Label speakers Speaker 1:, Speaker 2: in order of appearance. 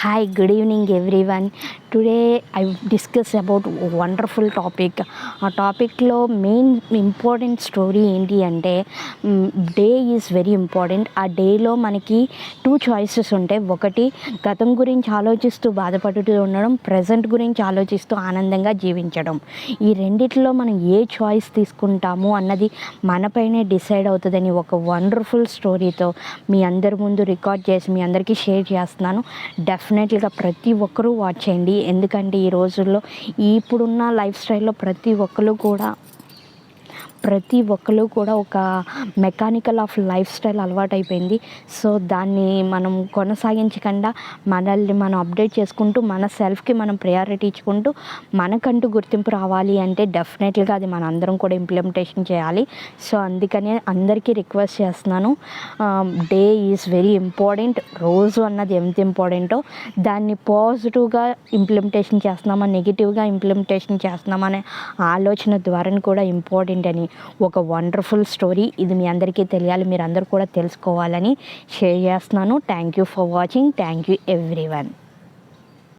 Speaker 1: Hi, good evening everyone. Today I discuss about a wonderful topic. ఆ టాపిక్లో main important story ఏంటి అంటే day is very important. ఆ డేలో మనకి టూ చాయిసెస్ ఉంటాయి. ఒకటి గతం గురించి ఆలోచిస్తూ బాధపడుతూ ఉండడం, ప్రజెంట్ గురించి ఆలోచిస్తూ ఆనందంగా జీవించడం. ఈ రెండిట్లో మనం ఏ చాయిస్ తీసుకుంటాము అన్నది మనపైనే డిసైడ్ అవుతుందని ఒక వండర్ఫుల్ స్టోరీతో మీ అందరి ముందు రికార్డ్ చేసి మీ అందరికీ షేర్ చేస్తున్నాను. డెఫినెట్లీగా ప్రతి ఒక్కరూ వాచ్ చేయండి. ఎందుకంటే ఈ రోజుల్లో ఇప్పుడున్న లైఫ్ స్టైల్లో ప్రతి ఒక్కరు కూడా ఒక మెకానికల్ ఆఫ్ లైఫ్ స్టైల్ అలవాటైపోయింది. సో దాన్ని మనం కొనసాగించకుండా మనల్ని మనం అప్డేట్ చేసుకుంటూ మన సెల్ఫ్కి మనం ప్రయారిటీ ఇచ్చుకుంటూ మనకంటూ గుర్తింపు రావాలి అంటే డెఫినెట్లీగా అది మన అందరం కూడా ఇంప్లిమెంటేషన్ చేయాలి. సో అందుకనే అందరికీ రిక్వెస్ట్ చేస్తున్నాను, డే ఈజ్ వెరీ ఇంపార్టెంట్. రోజు అన్నది ఎంత ఇంపార్టెంటో దాన్ని పాజిటివ్గా ఇంప్లిమెంటేషన్ చేస్తున్నామా, నెగిటివ్గా ఇంప్లిమెంటేషన్ చేస్తున్నామా అనే ఆలోచన ద్వారా కూడా ఇంపార్టెంట్ అని ఒక వండర్ఫుల్ స్టోరీ. ఇది మీ అందరికీ తెలియాలి, మీరు అందరూ కూడా తెలుసుకోవాలని షేర్ చేస్తున్నాను. Thank you for watching. Thank you everyone.